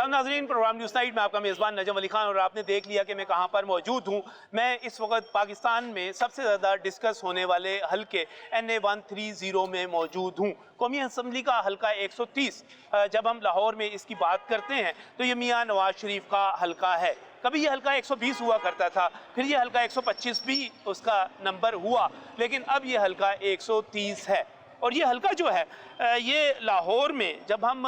नाज़रीन, programme news night में आपका मेज़बान नजम अली खान, और आपने देख लिया कि मैं कहाँ पर मौजूद हूँ। मैं इस वक्त पाकिस्तान में सबसे ज़्यादा डिस्कस होने वाले हल्के NA-130 में मौजूद हूँ। कौमी असम्बली का हल्का 130। जब हम लाहौर में इसकी बात करते हैं तो ये मियाँ नवाज शरीफ का हल्का है। कभी ये हल्का 120 हुआ करता था, फिर ये हल्का 125 भी उसका नंबर हुआ, लेकिन अब ये हल्का 130 है। और ये हल्का जो है ये लाहौर में, जब हम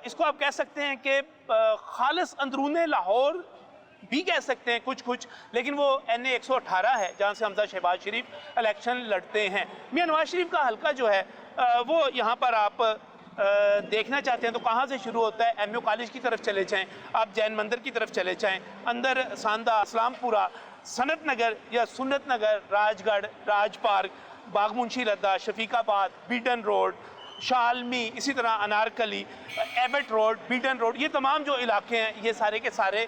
इसको आप कह सकते हैं कि खालिस अंदरूने लाहौर भी कह सकते हैं कुछ, लेकिन वो NA-118 है जहाँ से हमजा शहबाज शरीफ इलेक्शन लड़ते हैं। मियाँ नवाज शरीफ का हल्का जो है वो यहाँ पर आप देखना चाहते हैं तो कहाँ से शुरू होता है? MU कॉलेज की तरफ चले जाएँ, आप जैन मंदिर की तरफ चले जाएँ, अंदर सांदा, इस्लामपुरा, सनत नगर या सुन्नत नगर, राजगढ़, राज पार्क, बागमुंशी रद्दा, शफीकाबाद, बीटन रोड, शालमी, इसी तरह Anarkali, Abbott road, beaten road, ये तमाम जो इलाके हैं ये सारे के सारे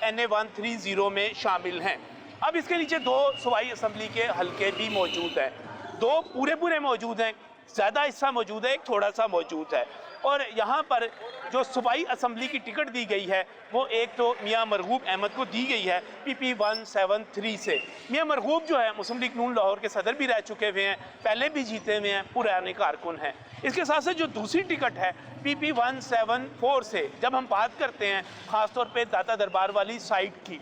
NA-130 में शामिल हैं। अब इसके नीचे दो सूबाई असम्बली के हल्के भी मौजूद हैं, दो पूरे मौजूद हैं, ज़्यादा हिस्सा मौजूद है, एक थोड़ा सा मौजूद है। और यहाँ पर जो सूबाई असम्बली की टिकट दी गई है वो एक तो मियाँ मरगूब अहमद को दी गई है PP-173 से। मियाँ मरगूब जो है मुस्लिम लीग नून लाहौर के सदर भी रह चुके हुए हैं, पहले भी जीते हुए हैं, पुराने कारकुन हैं। इसके साथ साथ जो दूसरी टिकट है PP-174 से, जब हम बात करते हैं ख़ासतौर पर दाता दरबार वाली साइड की,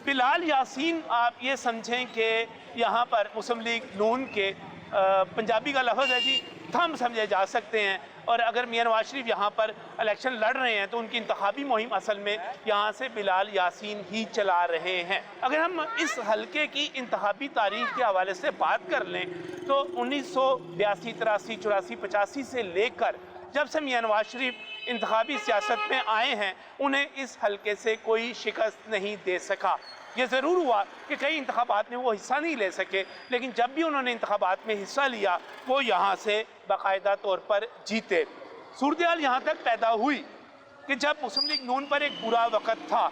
बिलाल यासीन, आप ये समझें कि यहाँ पर मुस्लिम लीग नून के पंजाबी का लफ्ज़ है जी, थम समझे जा सकते हैं। और अगर मियाँ नवाज शरीफ यहाँ पर इलेक्शन लड़ रहे हैं तो उनकी इंतखाबी मुहिम असल में यहाँ से बिलाल यासीन ही चला रहे हैं। अगर हम इस हल्के की इंतखाबी तारीख के हवाले से बात कर लें तो 1982, 83, 84, 85 से लेकर जब से मियाँ नवाज शरीफ इंतखाबी सियासत में आए हैं उन्हें इस हल्के से कोई शिकस्त नहीं दे सका। ये ज़रूर हुआ कि कई इंतखाबात में वो हिस्सा नहीं ले सके, लेकिन जब भी उन्होंने इंतखाबात में हिस्सा लिया वो यहाँ से बाकायदा तौर पर जीते। सूरत हाल यहाँ तक पैदा हुई कि जब मुस्लिम लीग नून पर एक बुरा वक़्त था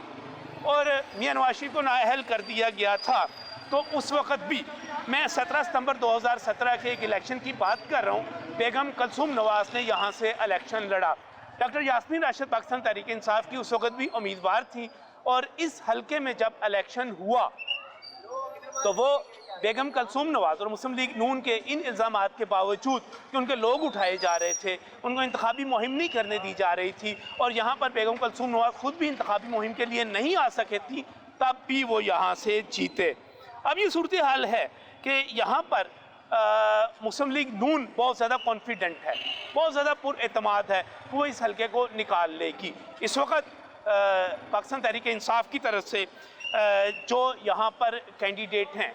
और मियाँ नवाज शरीफ को नाअहल कर दिया गया था, तो उस वक़्त भी, मैं 17 सितंबर 2017 के एक इलेक्शन की बात कर रहा हूँ, बेगम कलसूम नवाज ने यहाँ से इलेक्शन लड़ा। डॉक्टर यास्मीन राशिद पाकिस्तान तहरीक इंसाफ की उस वक़्त भी उम्मीदवार थी, और इस हल्के में जब इलेक्शन हुआ तो वो बेगम कलसूम नवाज और मुस्लिम लीग नून के इन इल्ज़ामात के बावजूद कि उनके लोग उठाए जा रहे थे, उनको इंतखाबी मुहिम नहीं करने दी जा रही थी, और यहाँ पर बेगम कलसूम नवाज खुद भी इंतखाबी मुहिम के लिए नहीं आ सके थी, तब भी वो यहाँ से जीते। अब ये सूरत हाल है कि यहाँ पर मुस्लिम लीग नून बहुत ज़्यादा कॉन्फिडेंट है, बहुत ज़्यादा पुरएतमाद है, वो इस हल्के को निकाल लेगी। इस वक्त पाकिस्तान तहरीक इंसाफ की तरफ से जो यहाँ पर कैंडिडेट हैं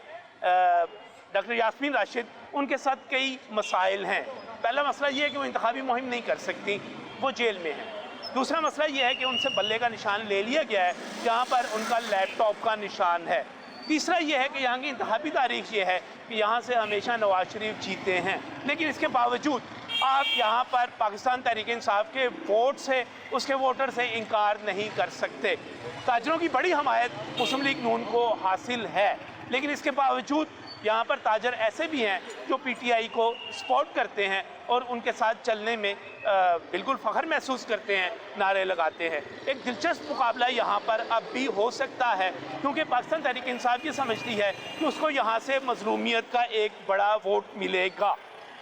डॉक्टर यास्मीन राशिद, उनके साथ कई मसाइल हैं। पहला मसला ये है कि वो इंतखाबी मुहिम नहीं कर सकती, वो जेल में हैं। दूसरा मसला ये है कि उनसे बल्ले का निशान ले लिया गया है, जहाँ पर उनका लैपटॉप का निशान है। तीसरा ये है कि यहाँ की इंतखाबी तारीख ये है कि यहाँ से हमेशा नवाज शरीफ जीते हैं, लेकिन इसके बावजूद आप यहाँ पर पाकिस्तान तहरीक इंसाफ के वोट से, उसके वोटर से इनकार नहीं कर सकते। ताजरों की बड़ी हमायत मुस्लिम लीग नून को हासिल है, लेकिन इसके बावजूद यहाँ पर ताजर ऐसे भी हैं जो PTI को सपोर्ट करते हैं और उनके साथ चलने में बिल्कुल फ़ख्र महसूस करते हैं, नारे लगाते हैं। एक दिलचस्प मुकाबला यहाँ पर अब भी हो सकता है, क्योंकि पाकिस्तान तहरीक इंसाफ ये समझती है कि उसको यहाँ से मज़लूमियत का एक बड़ा वोट मिलेगा।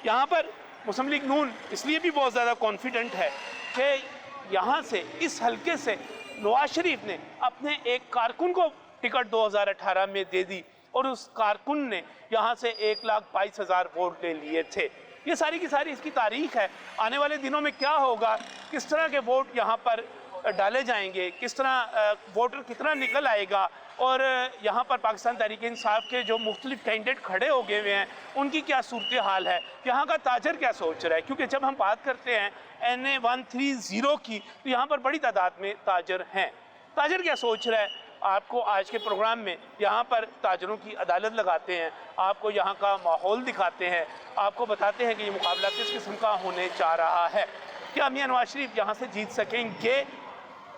यहाँ पर मुस्लिम लीग नून इसलिए भी बहुत ज़्यादा कॉन्फिडेंट है कि यहाँ से, इस हल्के से नवाज शरीफ ने अपने एक कारकुन को टिकट 2018 में दे दी और उस कारकुन ने यहाँ से 1,22,000 वोट ले लिए थे। ये सारी की सारी इसकी तारीख है। आने वाले दिनों में क्या होगा, किस तरह के वोट यहाँ पर डाले जाएंगे, किस तरह वोटर कितना निकल आएगा, और यहाँ पर पाकिस्तान तहरीक इंसाफ के जो मुख्तलिफ कैंडिडेट खड़े हो गए हुए हैं उनकी क्या सूरत हाल है, यहाँ का ताजर क्या सोच रहा है। क्योंकि जब हम बात करते हैं NA-130 की तो यहाँ पर बड़ी तादाद में ताजर हैं। ताजर क्या सोच रहा है, आपको आज के प्रोग्राम में यहाँ पर ताजरों की अदालत लगाते हैं, आपको यहाँ का माहौल दिखाते हैं, आपको बताते हैं कि ये मुकाबला किस किस्म का होने जा रहा है। क्या मियाँ नवाज शरीफ यहाँ से जीत सकेंगे?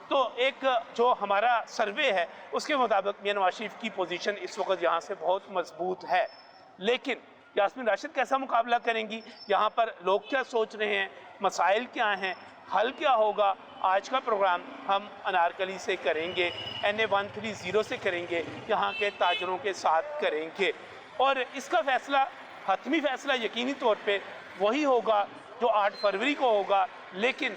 तो एक जो हमारा सर्वे है उसके मुताबिक मियाँ नवाज शरीफ की पोजीशन इस वक्त यहाँ से बहुत मजबूत है, लेकिन यास्मीन राशिद कैसा मुकाबला करेंगी, यहाँ पर लोग क्या सोच रहे हैं, मसाइल क्या हैं, हल क्या होगा। आज का प्रोग्राम हम अनारकली से करेंगे, NA 130 से करेंगे, यहाँ के ताजरों के साथ करेंगे। और इसका फ़ैसला, हतमी फ़ैसला यकीनी तौर पे वही होगा जो 8 फरवरी को होगा। लेकिन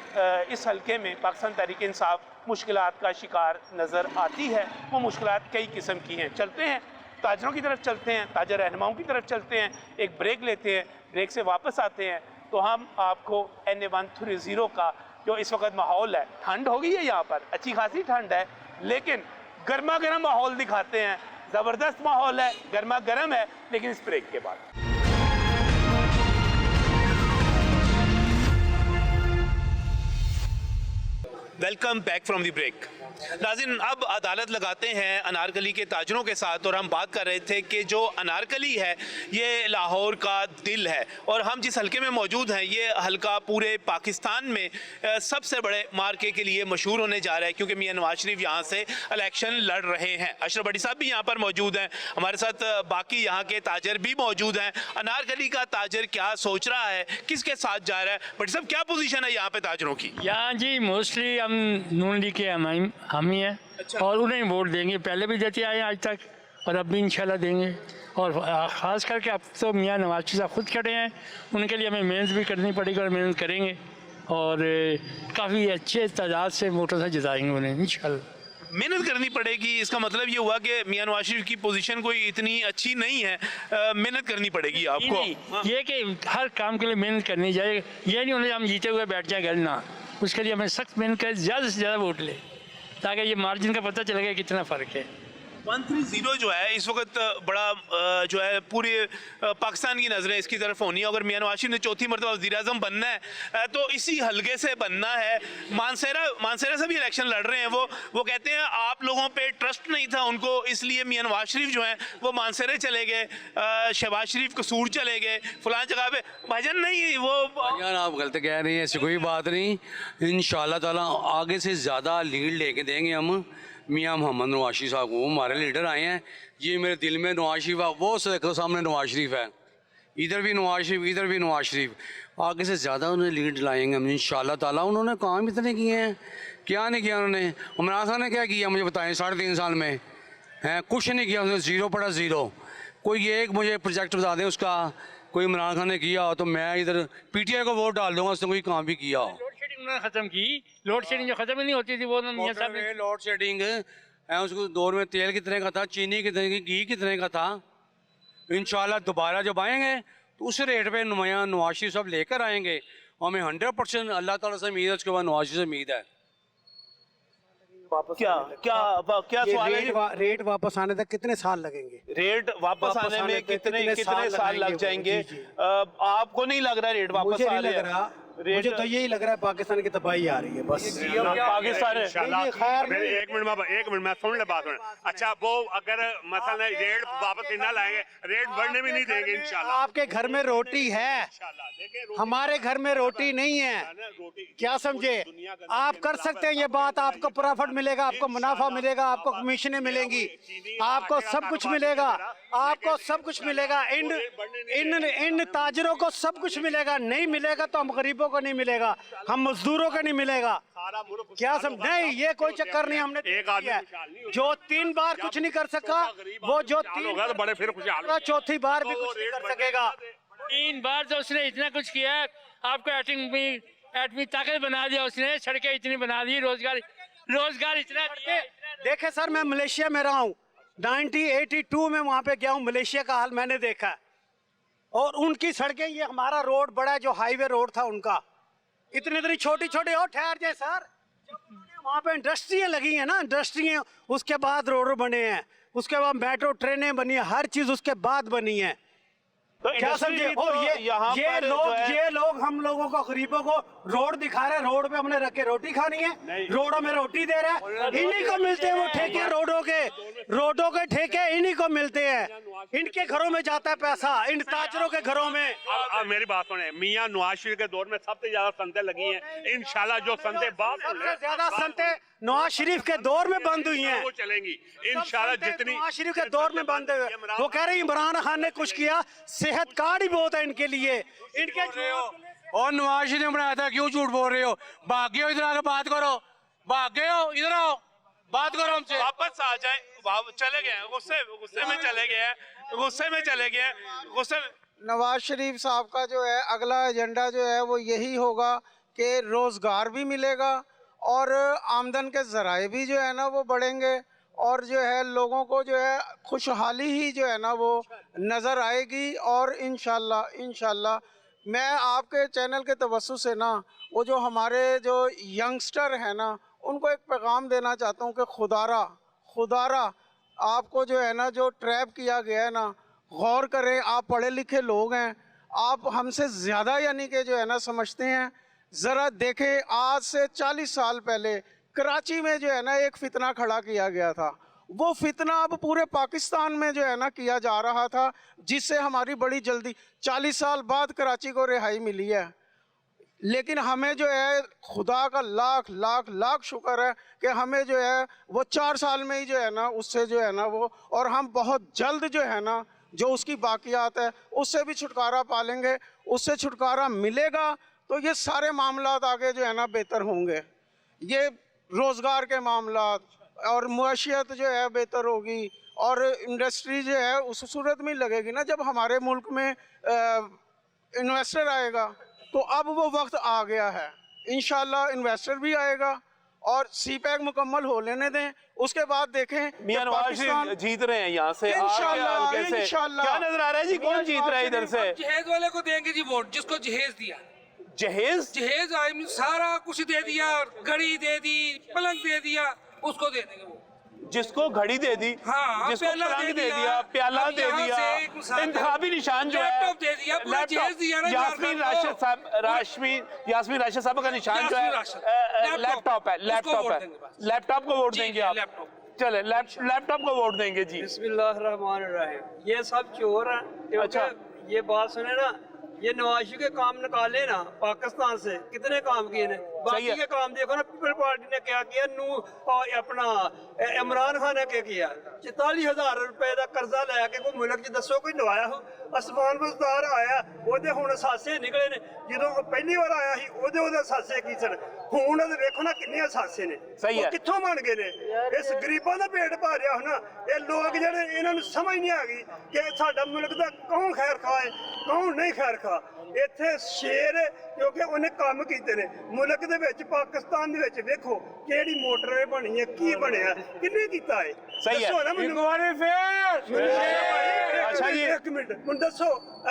इस हलके में पाकिस्तान तहरीक इंसाफ मुश्किलात का शिकार नज़र आती है। वो मुश्किलात कई किस्म की हैं। चलते हैं ताजरों की तरफ, चलते हैं ताजर रहनुमाओं की तरफ, चलते हैं, एक ब्रेक लेते हैं, ब्रेक से वापस आते हैं तो हम आपको NA 130 का जो इस वक्त माहौल है, ठंड हो गई है यहाँ पर, अच्छी खासी ठंड है, लेकिन गर्मा गर्म माहौल दिखाते हैं। ज़बरदस्त माहौल है, गर्मा गर्म है, लेकिन इस ब्रेक के बाद। Welcome back from the break. नाज़रीन, अब अदालत लगाते हैं अनारकली के ताजरों के साथ, और हम बात कर रहे थे कि जो अनारकली है ये लाहौर का दिल है, और हम जिस हलके में मौजूद हैं ये हलका पूरे पाकिस्तान में सबसे बड़े मार्के के लिए मशहूर होने जा रहा है, क्योंकि मियां नवाज शरीफ यहाँ से इलेक्शन लड़ रहे हैं। अशरफ भट्टी साहब भी यहाँ पर मौजूद हैं, हमारे साथ बाकी यहाँ के ताजर भी मौजूद हैं। अनारकली का ताजर क्या सोच रहा है, किसके साथ जा रहा है? भट्टी साहब, क्या पोजीशन है यहाँ पे ताजरों की? यहाँ जी मोस्टली हम नून लीग के हम ही हैं। अच्छा। और उन्हें वोट देंगे, पहले भी देते आए हैं आज तक, और अब भी इंशाल्लाह देंगे। और ख़ास करके अब तो मियां नवाज शरीफ साहब खुद खड़े हैं, उनके लिए हमें मेहनत भी करनी पड़ेगी और मेहनत करेंगे, और काफ़ी अच्छे तादाद से वोटों से जिताएंगे उन्हें इंशाल्लाह। मेहनत करनी पड़ेगी, इसका मतलब ये हुआ कि मियां नवाज शरीफ की पोजीशन कोई इतनी अच्छी नहीं है, मेहनत करनी पड़ेगी आपको। नहीं, ये कि हर काम के लिए मेहनत करनी चाहिए, ये नहीं उन्हें हम जीते हुए बैठ जाए घर ना, उसके लिए हमें सख्त मेहनत करें, ज़्यादा से ज़्यादा वोट ले, ताकि ये मार्जिन का पता चलेगा कितना फ़र्क है। 130 जो है इस वक्त बड़ा जो है पूरे पाकिस्तान की नज़रें इसकी तरफ होनी है। अगर मियां नवाज शरीफ ने चौथी मरतबा वज़ीर-ए-आज़म बनना है तो इसी हलके से बनना है। मानसेरा से भी इलेक्शन लड़ रहे हैं, वो कहते हैं आप लोगों पे ट्रस्ट नहीं था उनको, इसलिए मियां नवाज शरीफ जो हैं वो मानसेरे चले गए, शहबाज शरीफ कसूर चले गए, फलां जगह पे। भाईजान नहीं, वो भाईजान आप गलत कह रही हैं, ऐसी कोई बात नहीं। इंशाल्लाह ताला आगे से ज़्यादा लीड लेके देंगे हम मियां मोहम्मद नवाज शरीफ साहब को। हमारे लीडर आए हैं, ये मेरे दिल में नवाज शरीफ है, वो देखो सामने नवाज शरीफ है, इधर भी नवाज शरीफ, इधर भी नवाज शरीफ। आगे से ज़्यादा उन्हें लीड लाएंगे हम इंशाल्लाह ताला। उन्होंने काम इतने किए हैं, क्या नहीं किया उन्होंने? इमरान खान ने क्या किया मुझे बताएं 3.5 साल में? हैं कुछ नहीं किया उन्होंने, 0 पड़ा 0। कोई एक मुझे प्रोजेक्ट बता दें उसका, कोई इमरान खान ने किया हो तो मैं इधर PTI को वोट डाल दूँगा, उसने कोई काम भी किया हो। खत्म की लोड शेडिंग जो खत्म ही नहीं होती थी वो मियां साहब ने लोड शेडिंग है, उसको दौर में तेल कितने का था, चीनी कितने की, घी कितने का था। इंशाल्लाह दोबारा जब आएंगे तो उस रेट पे मियां नवाज शरीफ साहब लेकर आएंगे। हमें 100% अल्लाह ताला से उम्मीद है, उसके बाद नवाज शरीफ से उम्मीद है। क्या सवाल है? रेट वापस आने तक कितने साल लगेंगे? रेट वापस आने में कितने साल लग जाएंगे? आपको नहीं लग रहा रेट वापस आ रहा है? मुझे तो यही लग रहा है पाकिस्तान की तबाही आ रही है बस। पाकिस्तान एक मिनट मैं सुन ले बात। अच्छा, वो अगर मसला रेट वापस ना लाएंगे, रेट बढ़ने भी नहीं देंगे इंशाल्लाह। आपके घर में रोटी है, हमारे घर में रोटी नहीं है, क्या समझे? आप कर सकते हैं ये बात, आपको प्रॉफिट मिलेगा, आपको मुनाफा मिलेगा, आपको कमीशनें मिलेंगी, आपको सब कुछ मिलेगा, आपको सब कुछ मिलेगा। इन ताजरों को सब कुछ मिलेगा। नहीं मिलेगा तो हम गरीबों को नहीं मिलेगा, हम मजदूरों को नहीं मिलेगा। क्या समझ? नहीं, ये कोई चक्कर नहीं। हमने जो 3 बार कुछ नहीं कर सका, वो जो 3 बार बड़े फिर चौथी बार भी कुछ नहीं कर सकेगा। 3 बार तो उसने इतना कुछ किया, आपको एटमी ताकत बना दिया उसने, सड़कें इतनी बना दी, रोजगार इतना। देखे सर, मैं मलेशिया में रहा हूँ, 1982 में वहाँ पे गया हूँ, मलेशिया का हाल मैंने देखा है। और उनकी सड़कें, ये हमारा रोड बड़ा जो हाईवे रोड था उनका, इतनी छोटी छोटी। और ठहर जाए सर, वहाँ पे इंडस्ट्रियाँ लगी हैं ना, इंडस्ट्रियाँ, उसके बाद रोड बने हैं, उसके बाद मेट्रो ट्रेनें बनी है, हर चीज उसके बाद बनी है। तो क्या समझे? और ये लोग हम लोगों को, गरीबों को रोड दिखा रहे हैं, रोड पे हमने रख के रोटी खानी है, रोडों में रोटी दे रहे हैं, इन्हीं को मिलते हैं वो ठेके, रोडों के ठेके इन्हीं को मिलते हैं। इनके घरों में जाता है पैसा, इन ताजरों के घरों में। अब मेरी बात सुने, मियां नवाज शरीफ के दौर में सबसे ज्यादा संतें लगी हैं। इंशाल्लाह जो संतें सबसे ज्यादा संतें नवाज शरीफ के दौर में बंद हुई हैं, वो चलेंगी इंशाल्लाह। जितनी नवाज शरीफ के दौर में बंद हुए, वो कह रहे इमरान खान ने कुछ किया, सेहत कार्ड ही बहुत है इनके लिए। इनके और नवाज शरीफ ने बनाया था, क्यों झूठ बोल रहे हो? भाग गए हो, इधर आके बात करो, भाग गए हो, इधर आओ, बात करो हमसे। वापस आ जाए, चले गए हैं, गुस्से में चले गए हैं, गुस्से में चले गए हैं, गुस्से में। नवाज शरीफ साहब का जो है अगला एजेंडा जो है वो यही होगा कि रोज़गार भी मिलेगा और आमदन के ज़राए भी जो है ना वो बढ़ेंगे और जो है लोगों को जो है खुशहाली ही जो है ना वो नज़र आएगी। और इंशाल्लाह मैं आपके चैनल के तवज्जो से ना वो जो हमारे जो यंगस्टर हैं ना उनको एक पैगाम देना चाहता हूँ कि खुदारा आपको जो है ना जो ट्रैप किया गया है ना, गौर करें। आप पढ़े लिखे लोग हैं, आप हमसे ज़्यादा यानी कि जो है ना समझते हैं। ज़रा देखें, आज से 40 साल पहले कराची में जो है ना एक फितना खड़ा किया गया था, वो फितना अब पूरे पाकिस्तान में जो है ना किया जा रहा था, जिससे हमारी बड़ी जल्दी 40 साल बाद कराची को रिहाई मिली है। लेकिन हमें जो है खुदा का लाख लाख लाख शुक्र है कि हमें जो है वो 4 साल में ही जो है ना उससे जो है ना वो, और हम बहुत जल्द जो है ना जो उसकी बाकियात है उससे भी छुटकारा पालेंगे। उससे छुटकारा मिलेगा तो ये सारे मामलात आगे जो है ना बेहतर होंगे। ये रोज़गार के मामलात और मुआशियत जो है बेहतर होगी और इंडस्ट्री जो है उस सूरत में लगेगी ना जब हमारे मुल्क में इन्वेस्टर आएगा। तो अब वो वक्त आ गया है, इंशाल्लाह इन्वेस्टर भी आएगा और सीपैक मुकम्मल हो लेने दें, उसके बाद देखें मियां नवाज शरीफ जीत रहे हैं यहाँ से। इंशाल्लाह क्या नजर आ रहा है जी, कौन जीत रहा है इधर से? जहेज वाले को देंगे जी वोट, जिसको जहेज दिया। जहेज आई मीन सारा कुछ दे दिया, घड़ी दे दी, पलंग दे दिया, उसको दे देंगे वो। जिसको घड़ी दे दी, हाँ, जिसको प्याला पलंग दे दिया, प्याला अब दे यहाँ दिया, से एक मिसाल इंतखाबी निशान जो है लैपटॉप दे दिया, पूरा जहेज दिया ना यास्मीन राशिद साहब, यास्मीन राशिद साहब का निशान जो है लैपटॉप है, लैपटॉप को वोट देंगे आप? चले लैपटॉप को वोट देंगे जी। बिस्मिल्लाहिर्रहमानिर्रहीम। ये सब चोर हैं। अच्छा। ये बात सुने ना, ये नवाज शरीफ के काम निकाले ना पाकिस्तान से, कितने काम किए ने, बाकी के काम देखो ना। पीपल पार्टी ने क्या किया, अपना इमरान खान ने क्या किया, 44,000 रुपए का कर्जा लैके कोई मुल्क च दसो कोई नवाया हो। आसमान बजदार आया, ਉਹਦੇ ਹੁਣ ਸਾਸੇ ਨਿਕਲੇ ਨੇ। ਜਦੋਂ ਪਹਿਲੀ ਵਾਰ ਆਇਆ ਸੀ ਉਹਦੇ ਸਾਸੇ ਕੀ ਸਨ, ਹੁਣ ਉਹਦੇ ਵੇਖੋ ਨਾ ਕਿੰਨੇ ਸਾਸੇ ਨੇ। ਸਹੀ ਹੈ। ਕਿੱਥੋਂ ਬਣ ਗਏ ਨੇ? ਇਸ ਗਰੀਬਾਂ ਦਾ ਪੇਟ ਭਰਿਆ ਹੋਣਾ। ਇਹ ਲੋਕ ਜਿਹੜੇ ਇਹਨਾਂ ਨੂੰ ਸਮਝ ਨਹੀਂ ਆ ਗਈ ਕਿ ਸਾਡਾ ਮੁਲਕ ਦਾ ਕੌਣ ਖੈਰ ਖਾਏ ਕੌਣ ਨਹੀਂ ਖੈਰ ਖਾ। ਇੱਥੇ ਸ਼ੇਰ ਕਿਉਂਕਿ ਉਹਨੇ ਕੰਮ ਕੀਤੇ ਨੇ ਮੁਲਕ ਦੇ ਵਿੱਚ, ਪਾਕਿਸਤਾਨ ਦੇ ਵਿੱਚ ਵੇਖੋ ਕਿਹੜੀ ਮੋਟਰ ਬਣੀ ਹੈ, ਕੀ ਬਣਿਆ, ਕਿੰਨੇ ਕੀਤਾ ਹੈ। ਸਹੀ ਹੈ। ਦੱਸੋ ਨਾ ਮੈਨੂੰ। अच्छा जी। ਇੱਕ ਮਿੰਟ ਹੁਣ ਦੱਸੋ,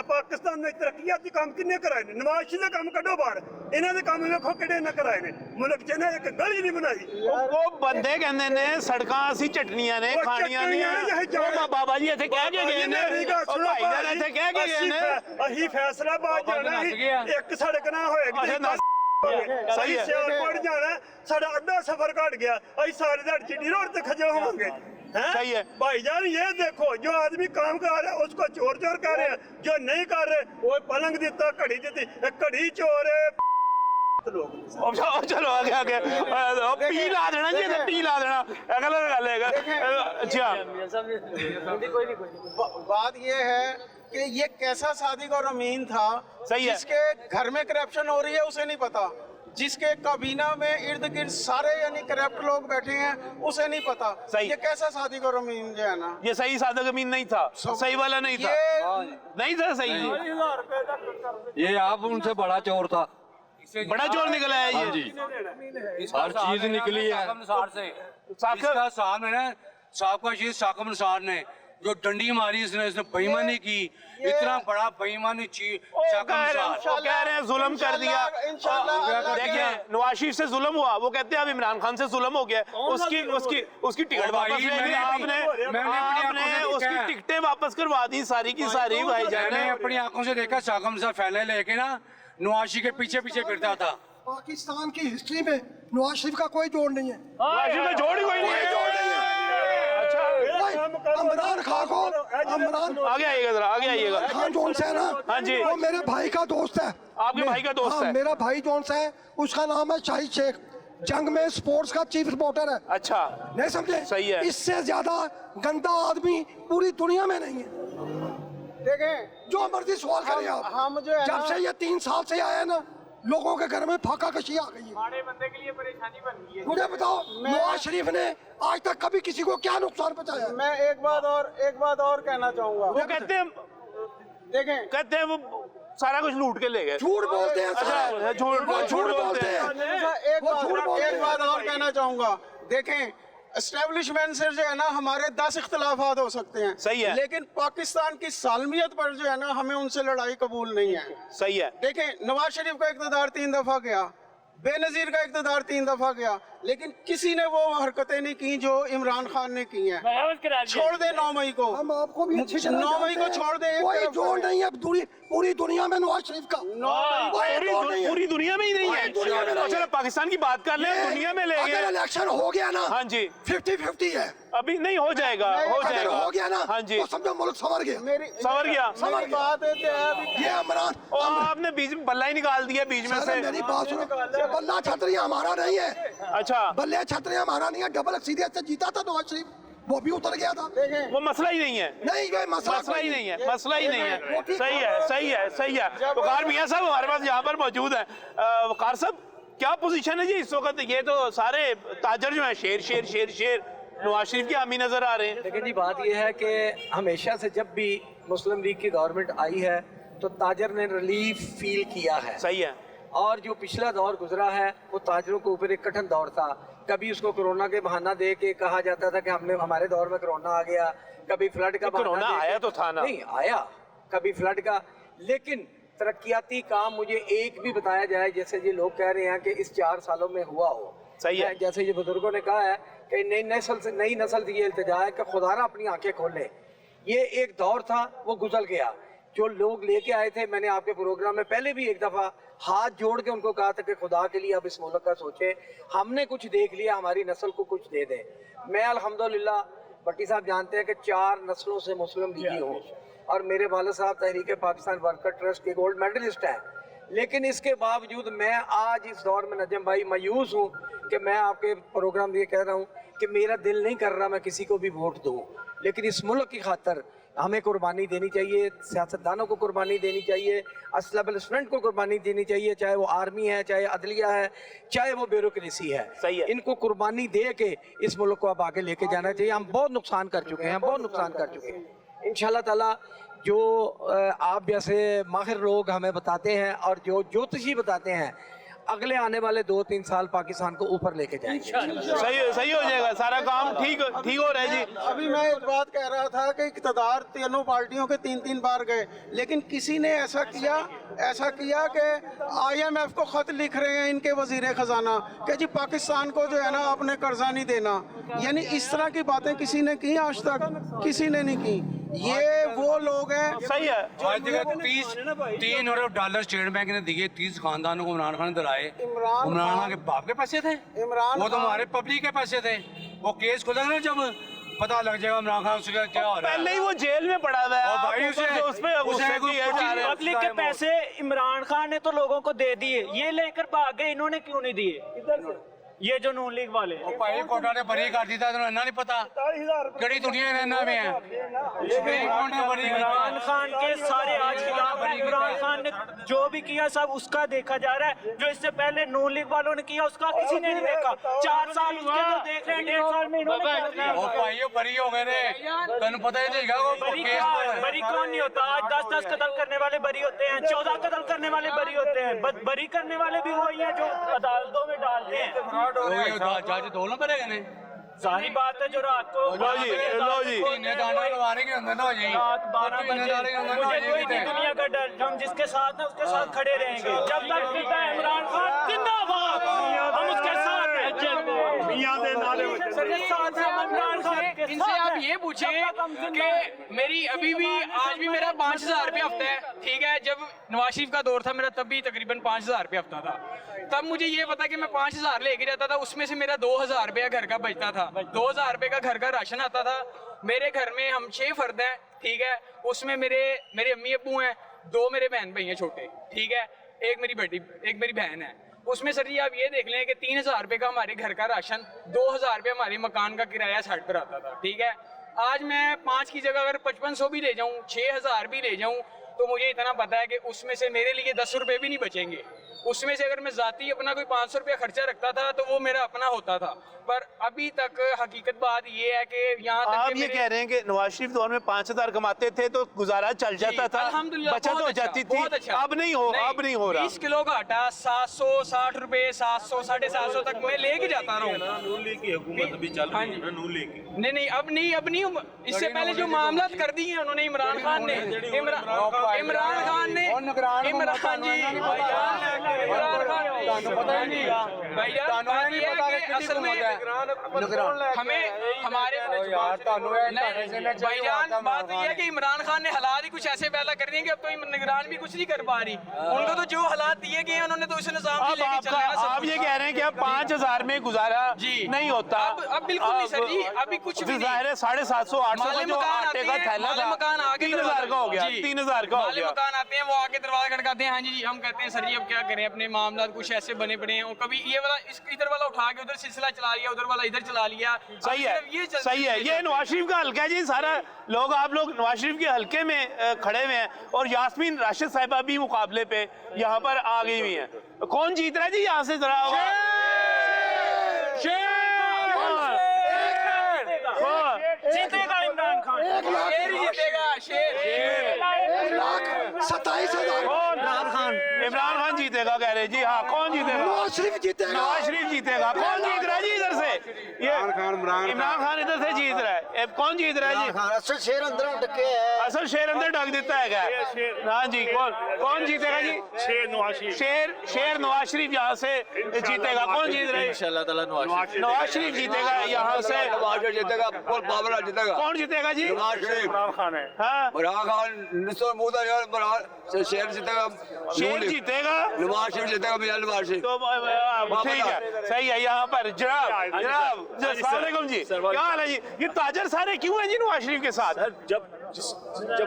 ਪਾਕਿਸਤਾਨ ਦੇ ਤਰੱਕੀਆਤੀ ਕੰਮ ਕਿੰਨੇ ਕਰਾਏ ਨੇ? ਨਵਾਜ਼ ਸ਼ਰੀਫ ਦਾ ਕੰਮ ਕੱਢੋ ਬਾਹਰ, ਇਹਨਾਂ ਦੇ ਕੰਮ ਵੇਖੋ ਕਿਹੜੇ ਨਾ ਕਰਾਏ ਨੇ। ਮੁਲਕ 'ਚ ਨਾ ਇੱਕ ਗਲੀ ਨਹੀਂ ਬਣਾਈ। ਉਹ ਬੰਦੇ ਕਹਿੰਦੇ ਨੇ ਸੜਕਾਂ ਅਸੀਂ ਚਟਣੀਆਂ ਨੇ ਖਾਣੀਆਂ ਨੇ। ਉਹ ਬਾਬਾ ਜੀ ਇੱਥੇ ਕਹਿ ਕੇ ਗਏ ਨੇ, ਉਹ ਭਾਈ ਜਾਨ ਇੱਥੇ ਕਹਿ ਕੇ ਗਏ ਨੇ ਅਸੀਂ ਫੈਸਲਾਬਾਦ ਜਾਣਾ ਸੀ, ਇੱਕ ਸੜਕ ਨਾ ਹੋਏਗੀ। ਸਹੀ ਹੈ। ਸਿਆਲਕੋਟ ਜਾਣਾ, ਸਾਡਾ ਅੱਧਾ ਸਫ਼ਰ ਘਟ ਗਿਆ, ਅਸੀਂ ਸਾਰੇ ਦਿਹਾੜੀ ਚਿੱਟੀ ਰੋਡ ਤੇ ਖਜਲ ਹੋਵਾਂਗੇ। सही है। भाईजान ये देखो, जो आदमी काम कर रहा है उसको चोर चोर कह रहे हैं, जो नहीं कर रहे वो पलंग देता, घड़ी देती, घड़ी चोर है। चलो आगे पी ला देना जी, पी ला देना अगला गल है। अच्छा, बात ये है कि ये कैसा सादिक और अमीन था। सही है। जिसके घर में करप्शन हो रही है उसे नहीं पता, जिसके काबीना में इर्द गिर्द सारे यानी करप्ट लोग बैठे हैं उसे नहीं पता। सही। ये कैसा सादिक और अमीन जो है ना, ये सही सादक अमीन नहीं था, सही वाला नहीं था, नहीं था सही। ये आप उनसे बड़ा चोर था, बड़ा चोर निकला है ये जी। हर चीज निकली है। इसका साहब है ना, साहब का शहीद साकब निसार ने जो डंडी मारी, इसने बेईमानी की, इतना बड़ा बेईमानी चीज। कह रहे हैं जुल्म कर दिया। देखिए नवाज शरीफ से जुल्म हुआ, वो कहते हैं अब इमरान खान से जुल्म हो गया, उसकी टिकट वापस ले ली आपने उसकी टिकटें वापस करवा दी सारी की सारी। भाई जान मैंने अपनी आंखों से देखा, साकब निसार फैले लेके ना नवाज शरीफ के पीछे पीछे फिरता था। पाकिस्तान की हिस्ट्री में नवाज शरीफ का कोई जोड़ नहीं है। नवाज शरीफ का जोड़ ही कोई नहीं है। अच्छा, इमरान खान को आगे आइएगा जरा, आगे आइएगा। खान जोन से है ना, हाँ जी। वो मेरे भाई का दोस्त है। आपके भाई का दोस्त हाँ, है? मेरा भाई जोन से है, उसका नाम है शाहिद शेख, जंग में स्पोर्ट्स का चीफ रिपोर्टर है। अच्छा, नहीं समझे? सही है। इससे ज्यादा गंदा आदमी पूरी दुनिया में नहीं है। देखें, जो मर्जी सवाल करें आप। हम जो है जब ना- से ये 3 साल से आया है ना, लोगों के घर में फाका कशी आ गई है। बड़े बंदे के लिए परेशानी बन गई है। मुझे बताओ, नवाज शरीफ ने आज तक कभी किसी को क्या नुकसान पहुंचाया? मैं एक बात और कहना चाहूंगा। वो कहते हैं वो सारा कुछ लूट के ले गए। झूठ बोलते हैं सारे। अच्छा, झूठ बोलते हैं। एक बात और कहना चाहूंगा। देखें, एस्टेब्लिशमेंट से जो है ना हमारे 10 इख्तलाफात हो सकते हैं, सही है। लेकिन पाकिस्तान की सालमियत पर जो है ना हमें उनसे लड़ाई कबूल नहीं है। सही है। देखें, नवाज शरीफ का इक़्तिदार 3 दफा गया, बेनजीर का इक़्तिदार 3 दफा गया, लेकिन किसी ने वो हरकतें नहीं की जो इमरान खान ने की हैं। छोड़ दे 9 मई को, हम आपको भी अच्छी तरह 9 मई को जानते हैं। छोड़ दे। कोई जोड़ नहीं है पूरी दुनिया में नवाज शरीफ का। कोई जोड़ नहीं है। पूरी दुनिया में ही नहीं है। पूरी दुनिया में नहीं है। चलो पाकिस्तान की बात कर ले, दुनिया में ले अगर गए। इलेक्शन हो गया ना, हाँ जी, 50-50 है। अभी नहीं हो जाएगा, हो अगर जाएगा। हो गया ना, हाँ जी, तो समझो मुल्क संवर गया। संवर गया। मेरी बात है ये इमरान, और आपने बीच में बल्ला ही निकाल दिया बीच में से। मेरी बात सुनो, बल्ला छतरी हमारा नहीं है। अच्छा, बल्ले छतरी हमारा नहीं है। डबल अक्सीदियत से जीता था नवाज शरीफ, वो भी उतर गया था। वो मसला ही नहीं है। नहीं, ये मसला ही नहीं है, मसला ही नहीं है। सही है, सही है, सही है। वकार मियाँ साहब हमारे पास यहाँ पर मौजूद है। वकार साहब, क्या पोजीशन है जी इस वक्त? ये तो सारे ताजर जो हैं शेर शेर शेर शेर नवाज शरीफ के हामी नजर आ रहे हैं। लेकिन जी बात यह है कि हमेशा से जब भी मुस्लिम लीग की गवर्नमेंट आई है तो ताजर ने रिलीफ फील किया है। सही है। और जो पिछला दौर गुजरा है वो ताजरों के ऊपर एक कठिन दौर था। कभी उसको कोरोना के बहाना दे के कहा जाता था कि हमारे दौर में कोरोना आ गया, कभी फ्लड का बहाना कोरोना दे के- आया तो था ना। नहीं आया, कभी फ्लड का। लेकिन तरक्याती काम मुझे एक भी बताया जाए जैसे ये लोग कह रहे हैं कि इस 4 सालों में हुआ हो। सही है। जैसे ये बुजुर्गों ने कहा है कि नई नस्ल से ये इल्तिजा है कि खुदारा अपनी आंखें खोले। ये एक दौर था, वो गुजर गया। जो लोग लेके आए थे, मैंने आपके प्रोग्राम में पहले भी एक दफ़ा हाथ जोड़ के उनको कहा था कि खुदा के लिए अब इस मुल्क का सोचे, हमने कुछ देख लिया, हमारी नस्ल को कुछ दे दें। मैं अल्हम्दुलिल्लाह, भट्टी साहब जानते हैं कि 4 नस्लों से मुस्लिम लीगी हूँ और मेरे वालिद साहब तहरीक पाकिस्तान वर्कर ट्रस्ट के गोल्ड मेडलिस्ट हैं। लेकिन इसके बावजूद मैं आज इस दौर में नजम भाई मायूस हूँ कि मैं आपके प्रोग्राम ये कह रहा हूँ कि मेरा दिल नहीं कर रहा मैं किसी को भी वोट दूँ, लेकिन इस मुल्क की खातर हमें कुर्बानी देनी चाहिए, सियासतदानों को कुर्बानी देनी चाहिए, एस्टेब्लिशमेंट को कुर्बानी देनी चाहिए, चाहे वो आर्मी है, चाहे अदलिया है, चाहे वो ब्यूरोक्रेसी है। सही है। इनको कुर्बानी दे के इस मुल्क को अब आगे लेके जाना चाहिए। हम बहुत नुकसान कर चुके हैं, बहुत नुकसान कर चुके हैं। इंशाल्लाह ताला जो आप जैसे माहिर लोग हमें बताते हैं और जो ज्योतिषी बताते हैं, अगले आने वाले 2-3 साल पाकिस्तान को ऊपर लेके जाएंगे। सही हो जाएगा, सारा काम ठीक हो रहा है जी। अभी मैं एक बात कह रहा था कि इक़्तिदार तीनों पार्टियों के 3-3 बार गए, लेकिन किसी ने ऐसा किया कि IMF को खत लिख रहे हैं इनके वजीर खजाना कि जी पाकिस्तान को जो है ना अपने कर्जा नहीं देना। यानी इस तरह की बातें किसी ने की आज तक? किसी ने नहीं की। ये वो लोग हैं। सही है। आज जगह 3 अरब डॉलर स्टेट बैंक ने दिए 30 खानदानों को इमरान खान ने दिलाए। इमरान खान के बाप के पैसे थे, वो तो हमारे पब्लिक के पैसे थे। वो केस खुलेगा ना जब पता लग जाएगा इमरान खान उसका क्या हो रहा है। पहले ही वो जेल में पड़ा हुआ है। और भाई पब्लिक के पैसे इमरान खान ने तो लोगों को दे दिए, ये लेकर भाग गए, इन्होंने क्यों नहीं दिए? ये जो नून लीग वाले भाई कोटा ने बरी कर दी था, नहीं पता कड़ी दुनिया रहना में है। इमरान खान के सारे आज खिलाफ हैं। इमरान खान ने जो भी किया सब उसका देखा जा रहा है, जो इससे पहले नून लीग वालों ने किया उसका किसी ने नहीं देखा। 4 साल उसके तो देख रहे हैं, 1.5 साल में इन्होंने क्या किया? बरी हो गए थे, तन पता ही नहीं। बरी कौन नहीं होता? आज 10-10 कत्ल करने वाले बरी होते हैं, 14 कत्ल करने वाले बरी होते हैं। बरी करने वाले भी वही हैं जो अदालतों में डालते हैं। जज दो ना करेगा ने जाहिर बात है जो रात को लो जी रात 12 बजे मुझे कोई भी दुनिया का डर, हम जिसके साथ हैं उसके साथ खड़े रहेंगे जब तक जिंदा है। इमरान खान जिंदाबाद, हम उसके साथ हैं। इनसे आप ये पूछें कि मेरी अभी भी आज भी मेरा 5000 रुपये हफ्ता है, ठीक है। जब नवाज शरीफ का दौर था मेरा तब भी तकरीबन 5000 रुपये हफ्ता था। तब मुझे ये पता कि मैं 5000 लेके जाता था, उसमें से मेरा 2000 रुपया घर का बचता था, 2000 रुपये का घर का राशन आता था, मेरे घर में हम 6 फर्द हैं, ठीक है, उसमें मेरे अम्मी अब्बू हैं, 2 मेरे बहन भाई हैं छोटे, ठीक है, एक मेरी बहन है। उसमें सर जी आप ये देख लें कि 3,000 रुपये का हमारे घर का राशन, 2,000 रुपये हमारे मकान का किराया साइड पर आता था, ठीक है। आज मैं 5 की जगह अगर 5500 भी ले जाऊँ, 6,000 भी ले जाऊँ, तो मुझे इतना पता है कि उसमें से मेरे लिए 10 रुपये भी नहीं बचेंगे। उसमें से अगर मैं जाती अपना कोई 500 रुपया खर्चा रखता था तो वो मेरा अपना होता था। पर अभी तक हकीकत बात ये है कि यहाँ तक आप ये कह रहे हैं कि नवाज शरीफ दौर में 5,000 कमाते थे तो गुजारा चल जाता था, बचत हो जाती थी, अब नहीं हो रहा। 20 किलो का आटा 760 रुपए, 700 750 तक मैं लेके जाता रहा हूँ। नहीं, अब नहीं। इससे पहले जो मामला कर दिए उन्होंने इमरान खान ने असल में हमें हमारे भाईजान बात ये है कि इमरान खान ने हालात ही कुछ ऐसे पैदा कर दिए कि अब तो निगरान भी कुछ नहीं कर पा रही। उनको तो जो हालात दिए गए उन्होंने तो उस निजाम से लेके चलना है। आप ये कह रहे हैं कि अब 5,000 में गुजारा नहीं होता, अब बिल्कुल नहीं सर जी, अभी कुछ भी नहीं। 750 800 का जो आटे का थैला था 3,000 का हो गया, 3,000 का हो गया। मकान आते हैं, वो आके दरवाजा खटकाते हैं, हाँ जी हम कहते हैं सर जी अब क्या करें, अपने मामला कुछ ऐसे बने पड़े हैं, और कभी ये वाला इधर वाला उठा के उधर सिलसिला चला लिया, उधर वाला इधर चला लिया। सही है, ये नवाज शरीफ का हल्का है जी, सारा लोग आप लोग नवाज शरीफ के हल्के में खड़े हुए हैं, और यास्मीन राशिद साहिबा भी मुकाबले पे यहाँ पर आ गई हुई हैं। कौन जीत रहा है जी यहाँ से जरा? जीतेगा इमरान खान, शेर जीतेगा, शेर। 1,27,000 इमरान खान जीतेगा कह रहे जी। हाँ, कौन जीतेगा? नवाज शरीफ जीतेगा। नवाज शरीफ जीतेगा। कौन जीत रहा है जी इधर से? ये इमरान खान इधर से जीत रहा है। कौन जीत रहा है जी? असल शेर अंदर ढके है, असल शेर अंदर ढक देता है क्या? हाँ जी, कौन जीतेगा जी? शेर नवाज शरीफ यहाँ से जीतेगा। कौन जीत रहा है? इंशाल्लाह ताला नवाज शरीफ जीतेगा यहाँ से। जीतेगा और बाबरा जीतेगा। कौन जीतेगा जी? इमरान खान है। हाँ, शेर जीतेगा, शेर जीतेगा, नवाज शरीफ जीतेगा, नवाज शरीफ। तो ठीक है, सही है। यहाँ पर जनाब अस्सलाम वालेकुम जी, क्या हाल है जी? ये ताजर सारे क्यों हैं जी नवाज शरीफ के साथ? जब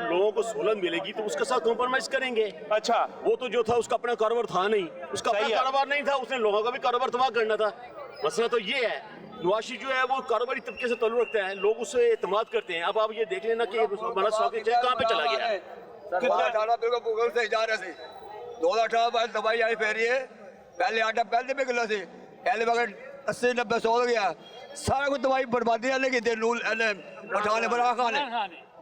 लोगों को सहूलत मिलेगी तो उसके साथ कॉम्प्रोमाइज करेंगे। अच्छा, वो तो जो था उसका अपना कारोबार था नहीं, उसका अपना कारोबार नहीं था, उसने लोगों का भी कारोबार तबाह करना था। मसला तो ये है, नवाज शरीफ जो है वो कारोबारी तबके से ताल्लुक रखते हैं, लोग उससे एतमाद करते हैं। अब आप ये देख लेना कि हमारा स्टॉक एक्सचेंज कहाँ पे चला गया है। 2018 से जा रहे थे, 2018 दवाई आई फेरी है, पहले आटा पहले पे किलो से, पहले बगैर 80-90 100 हो गया, सारा कुछ दवाई बर्बादी वाले की दे नूल पठाने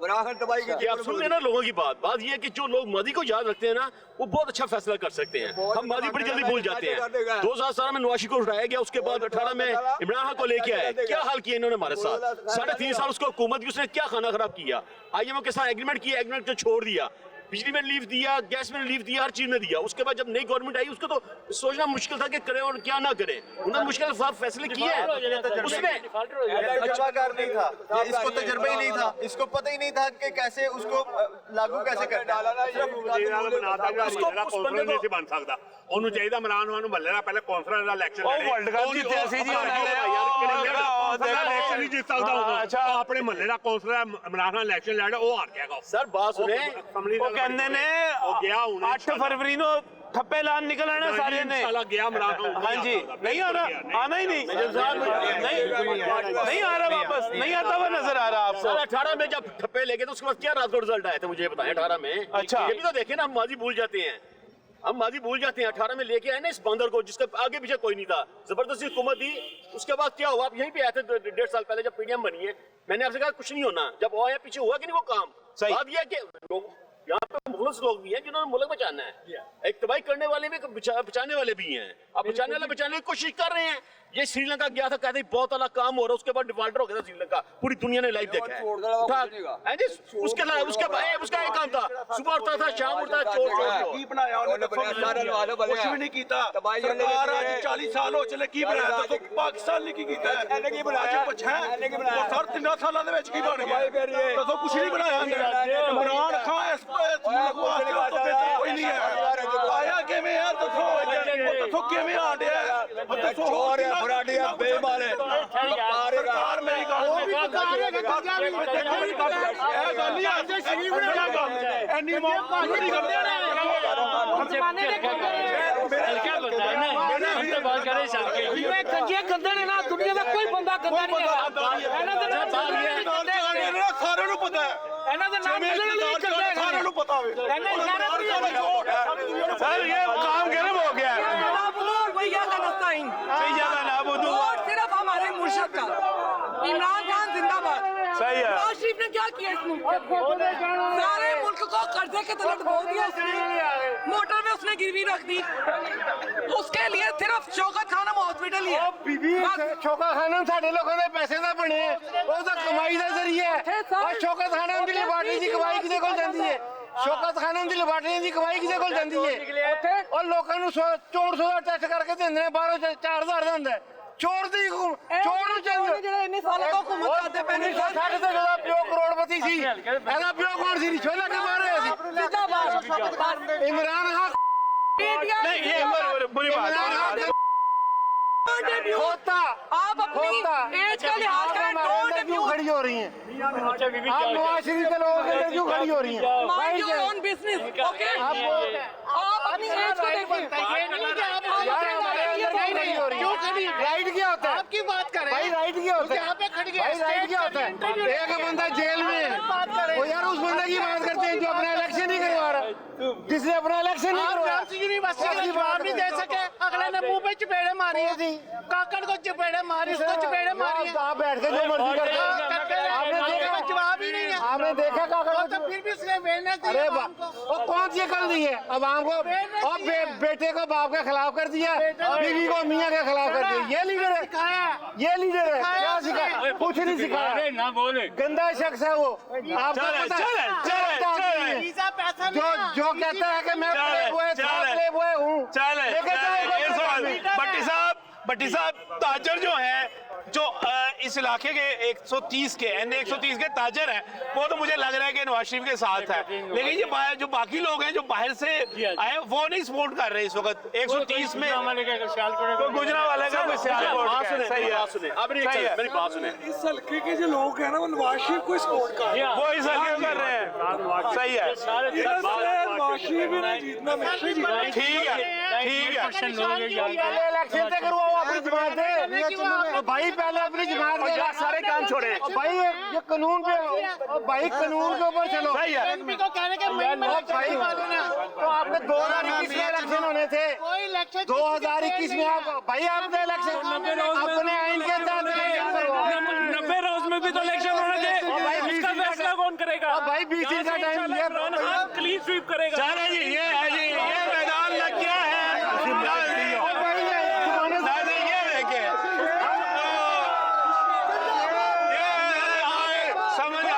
बराखन दवाई की। आप सुन लेना लोगों की बात ये है कि जो लोग मादी को याद रखते हैं ना, वो बहुत अच्छा फैसला कर सकते हैं। हम मादी बड़ी जल्दी भूल जाते हैं। 2017 में नवाशी को उठाया गया, उसके बाद 18 में इमरान खान को लेके आए। क्या हाल किया इन्होंने हमारे साथ? 3.5 साल उसको हुकूमत की, उसने क्या खाना खराब किया। IMO के साथ एग्रीमेंट किया, एग्रीमेंट को छोड़ दिया, बिजली में लीव दिया, गैस में लीव दिया, हर चीज में दिया। उसके बाद जब नई गवर्नमेंट आई, उसको तो सोचना मुश्किल था कि करें और क्या ना करें। उन्होंने मुश्किल फैसले किए हैं। उसमें नहीं था, इसको तजुर्बा ही नहीं था, इसको पता ही नहीं था कि कैसे उसको लागू कैसे करना बन सकता। ਉਹਨੂੰ ਚਾਹੀਦਾ ਇਮਰਾਨ ਖਾਨ ਨੂੰ ਮੱਲੇ ਨਾਲ ਪਹਿਲੇ ਕਾਨਫਰੰਸ ਦਾ ਇਲੈਕਸ਼ਨ ਉਹ ਵਰਲਡ ਕੱਪ ਜਿੱਤਿਆ ਸੀ ਜੀ ਇਲੈਕਸ਼ਨ ਨਹੀਂ ਜਿੱਤ ਸਕਦਾ ਉਹ ਆਪਣੇ ਮੱਲੇ ਦਾ ਕਾਨਫਰੰਸ ਇਮਰਾਨ ਖਾਨ ਇਲੈਕਸ਼ਨ ਲੜਦਾ ਉਹ ਹਾਰ ਗਿਆ ਸਰ ਬਾਤ ਸੁਣੇ ਉਹ ਕਹਿੰਦੇ ਨੇ ਉਹ ਗਿਆ ਹੁਣ 8 ਫਰਵਰੀ ਨੂੰ ठप्पे लान निकल आना सारे ने। गया हाँ जी, नहीं आ रहा, आना ही नहीं, नहीं आ रहा वापस, नहीं आता हुआ नजर आ रहा आपको। 18 में जब ठप्पे लेके तो उसके बाद क्या रात को रिजल्ट आया था मुझे बताएं 18 में। अच्छा, ये भी तो देखें ना, हम माजी भूल जाते हैं, हम माजी भूल जाते हैं। 18 में लेके आए ना इस बंदर को, जिसके आगे पीछे कोई नहीं था, जबरदस्ती हुकूमत दी। उसके बाद क्या हुआ? आप यहीं पे आए थे 1.5 साल पहले जब PDM बनी है, मैंने आपसे कहा कुछ नहीं होना। जब वो आया पीछे हुआ कि नहीं वो काम। बात यह कि यहाँ पे मुखलिस लोग भी हैं जिन्होंने मुल्क बचाना है, एक तबाही करने वाले भी, बचाने वाले भी हैं। अब बचाने वाले बचाने की कोशिश कर रहे हैं। ये श्रीलंका गया था, कहते बहुत अलग काम हो रहा है, उसके बाद डिफॉल्टर हो गया था श्रीलंका, पूरी दुनिया ने लाइव देखा है। उसका एक काम था, सुबह उठता था, शाम उठता था, चोर कुछ भी नहीं किया। 40 साल हो चले की बनाया तो पाकिस्तान ने की किया सर 3 सालों ਦੇ ਵਿੱਚ ਕੀ ਬਣ ਗਿਆ ਦੱਸੋ? ਕੁਝ ਨਹੀਂ ਬਣਾਇਆ इमरान खान इस कोई नहीं है आया किवें है ਦੱਸੋ ਕਿਵੇਂ ਆਂਡਿਆ ਦੱਸੋ? ਚੋਰ ਹੈ ਫਰਾਡੀਆ ਬੇਈਮਾਨ ਹੈ। सरकार मेरी गंदे ने ना दुनिया का कोई बंदा गंदा नहीं है सारे ਨੂੰ ਪਤਾ ਹੈ ਇਹਨਾਂ ਦੇ ਨਾਮ ਸਾਰਿਆਂ ਨੂੰ ਪਤਾ ਹੋਵੇ सर ये काम गर्म हो गया है सैयदा नाबुदू सिर्फ हमारे मुर्शिद का इमरान खान जिंदाबाद सही है नवाज शरीफ ने क्या किया इस मुल्क में? सारे मुल्क को कर्जे के तले डुबो दिया उसने, मोटर में उसने गिरवी रख दी। उसके लिए सिर्फ शौकत खानम हॉस्पिटल ही है। शौकत खानम साढ़े लोगों ने पैसे ना बने वो तो कमाई का जरिए और शौकत खानम की लैबार्टरी की कमाई किसी को जाती है शौकत खानम की लैबार्टरी की कमाई किसी को जाती है और लोगों को 400 ਦਾ ਟੈਸਟ ਕਰਕੇ ਦਿੰਦੇ ਨੇ ਬਾਹਰੋਂ 4000 ਦਾ ਹੁੰਦਾ ਚੋਰ ਦੀ ਚੋਰ ਨੂੰ ਚਾਹੀਦਾ ਜਿਹੜੇ ਇੰਨੇ ਸਾਲਾਂ ਤੋਂ ਹੁਕੂਮਤ ਕਰਦੇ ਪਏ ਨੇ 60 ਤੇ ਜਿਹਦਾ ਪਿਓ ਕਰੋੜਪਤੀ ਸੀ ਇਹਦਾ ਪਿਓ ਕੌਣ ਸੀ ਰਿਸ਼ਵਤ ਲੈ ਕੇ ਮਾਰ ਰਿਹਾ ਸੀ जिंदाबाद इमरान खान नहीं ये बुरी बात होता आप अपनी एज का लिहाज करें। डोंट क्यों खड़ी हो रही हैं आप नवाज शरीफ के लोगों के अंदर क्यों खड़ी हो रही हैं mind your own business okay. आप अपनी एज को देखिए। राइट क्या होता है आपकी बात करें भाई राइट क्या होता है यहाँ पे खड़ी भाई राइट क्या होता है एक बंदा जेल में है वो यार उस बंदे की बात करते हैं जो अपना इलेक्शन नहीं करवा रहा जिसने अपना इलेक्शन नहीं करवाया यूनिवर्सिटी का जवाब नहीं दे सके अगले ने मुंह पे चपेड़े मारी है जी काकड़ को चपेड़े मारी उसको चपेड़े मारी है आप बैठ के जो मर्जी करते हैं आपने देखा जवाब ही नहीं है आपने देखा काकड़ को तो फिर भी उसने मेहनत अरे वो कौन सी अकल दी है अब आम को और बेटे को बाप के खिलाफ कर दिया बीवी को मियाँ के खिलाफ कर दिया ये लीडर है ये लीडर है क्या सिखाया कुछ नहीं सिखाया ना बोले गंदा शख्स है वो आपको पता है जो कहता है कि मैं प्ले बॉय हूँ भट्टी साहब ताजर जो है जो इस इलाके के 130 के एन 130 के ताजर हैं वो तो मुझे लग रहा है कि नवाज शरीफ के साथ है लेकिन ये जो बाकी लोग हैं जो बाहर से आए वो नहीं सपोर्ट कर रहे इस वक्त 130 में गुजरा वाले का कोई सियालकोट सही है मेरी बात सुने इस हल्के के जो लोग हैं ना वो नवाज शरीफ को सपोर्ट कर रहे हैं वो इस हल्के कर रहे हैं सही है नवाज शरीफ ने जीतना ठीक है इलेक्शन से करवाओ अपनी जमात दे भाई पहले अपनी जमात के सारे काम छोड़े भाई ये कानून पे भाई कानून के ऊपर चलो सही है भाई तो आपके 2021 में इलेक्शन होने थे 2021 में आप भाई आपने इलेक्शन अपने आइन के तहत 90 रोज में भी तो इलेक्शन होने थे उसका फैसला कौन करेगा भाई 20 दिन का टाइम लिया क्लीन स्वीप करेगा चले जी ये है जी ये मैदान लग गया है समझ आ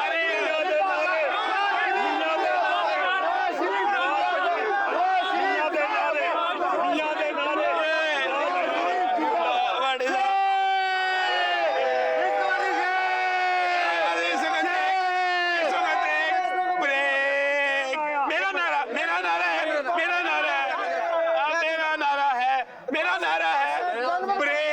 रही मेरा नारा है ब्रेक।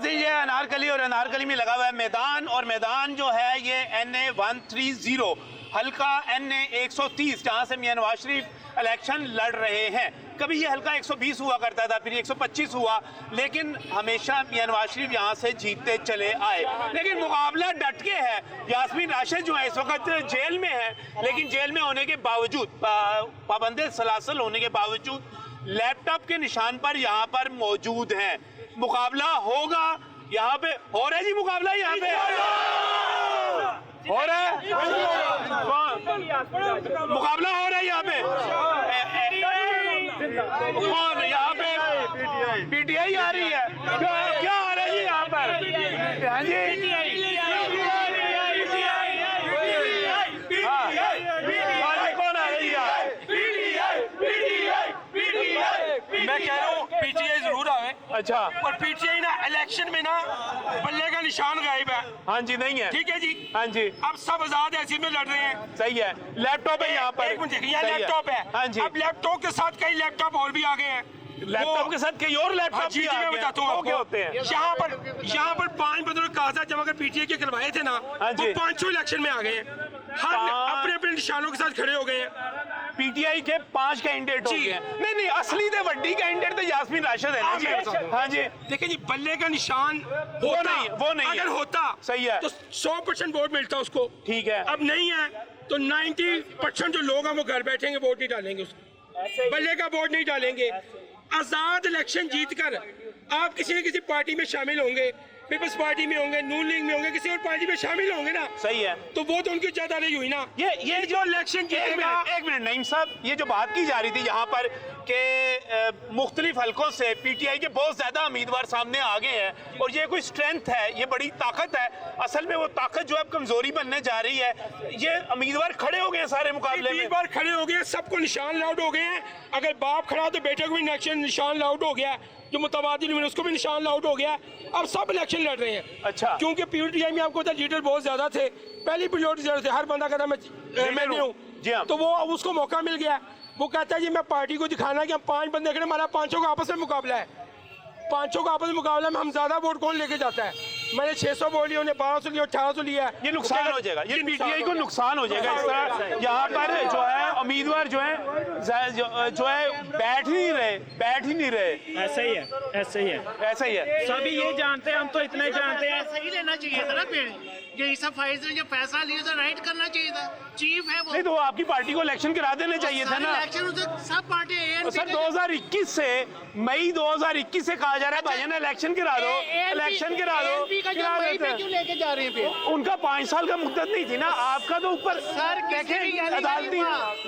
ये अनारकली और अनारकली में लगा हुआ है मैदान और मैदान जो है ये NA 130 हल्का NA 130 जहां से मियां नवाज शरीफ इलेक्शन लड़ रहे हैं। कभी ये हल्का 120 हुआ करता था फिर 125 हुआ लेकिन हमेशा मियां नवाज शरीफ यहाँ से जीतते चले आए लेकिन मुकाबला डट के है। यास्मीन राशिद जो है इस वक्त जेल में है लेकिन जेल में होने के बावजूद पाबंदे सलासल होने के बावजूद लैपटॉप के निशान पर यहाँ पर मौजूद हैं। मुकाबला होगा यहाँ पे हो रहा है जी मुकाबला यहाँ पे हो रहा है मुकाबला हो रहा है यहाँ पे कौन यहाँ पे PTI आ रही है क्या आ रहा है जी यहाँ पर हाँ जी कौन आ रही है मैं कह रहा हूँ PTI जरूर आवे अच्छा और पीटीआई ना इलेक्शन में ना बल्ले का निशान गायब है। हाँ जी, नहीं है। ठीक है जी, हाँ जी, अब सब आजाद ऐसे में लड़ रहे हैं। सही है। लैपटॉप है यहाँ पर, एक मिनट देखिए, यहाँ सही लैपटॉप है। हाँ जी, अब लैपटॉप के साथ कई लैपटॉप और भी आ गए हैं। लैपटॉप के साथ कई और लैपटॉप जी भी आ मैं गए हैं। बताता हूँ वो आपको। क्या होते हैं? यहाँ पर 5 बंदों ने कागजात जमा कर पीटीआई के करवाए थे ना, हाँ वो जी। 500 इलेक्शन में आ गए हैं। हर अपने अपने निशानों के साथ खड़े हो गए हैं। पीटीआई के 5 कैंडिडेट हो जी। गए हैं। नहीं, असली तो वड्डी कैंडिडेट तो यास्मीन राशिद है ना जी। हाँ जी, देखिए जी, बल्ले का निशान वो नहीं है। अगर होता सही है तो 100% वोट मिलता उसको। ठीक है। अब नहीं है तो 90% जो लोग हैं वो घर बैठेंगे, वोट नहीं डालेंगे उसको, बल्ले का वोट नहीं डालेंगे। आजाद इलेक्शन जीतकर आप किसी न किसी पार्टी में शामिल होंगे, पीपल्स पार्टी में होंगे, नून लीग में होंगे, किसी और पार्टी में शामिल होंगे ना। सही है। तो वो तो उनकी ज्यादा नहीं हुई ना। ये जो इलेक्शन एक मिनट नईम साहब, ये जो बात की जा रही थी यहाँ पर कि मुख्तलिफ हलकों से पीटीआई के बहुत ज्यादा उम्मीदवार सामने आ गए हैं और ये कोई स्ट्रेंथ है, ये बड़ी ताकत है। असल में वो ताकत जो है अब कमजोरी बनने जा रही है। ये उम्मीदवार खड़े हो गए हैं सारे मुकाबले में, बार खड़े हो गए, सबको निशान लाउड हो गए हैं। अगर बाप खड़ा तो बेटे को भी निशान लाउड हो गया, जो मुतबादिल हुए उसको भी निशान लाउड हो गया। अब सब इलेक्शन लड़ रहे हैं। अच्छा, क्योंकि पीटीआई में आपको लीडर बहुत ज्यादा थे, पहली पीरियड थे, हर बंदा कहता मैं हूँ जी हाँ। तो वो अब उसको मौका मिल गया। वो कहता है जी मैं पार्टी को दिखाना कि हम 5 बंदे खड़े, हमारा 500 का आपस में मुकाबला है। 500 का आपस में मुकाबला में हम ज्यादा वोट कौन लेके जाता है? मैंने 600 वोट लिया, उन्हें 1200 लिया, 1800 लिया। ये नुकसान हो जाएगा, ये पीटीआई को नुकसान हो जाएगा। इस तरह यहाँ पर जो है उम्मीदवार जो है बैठ ही नहीं रहे। ऐसा ही है, ऐसा ही है, ऐसा ही है। सभी ये जानते हैं, हम तो इतना ही जानते हैं। सही लेना चाहिए था ना पेड़, ये सब फाइज ने जो फैसला लिया था राइट करना चाहिए था। चीफ है वो, नहीं तो वो आपकी पार्टी को इलेक्शन करा देने चाहिए था ना। इलेक्शन सब पार्टी सर 2021 से मई 2021 से कहा जा रहा है भाई ना इलेक्शन करा दो, इलेक्शन करा दो, करा देते हैं। क्यों लेके जा रहे हैं फिर? उनका 5 साल का मुद्दत नहीं थी ना, आपका तो ऊपर सर, किसी भी देखें अदालती।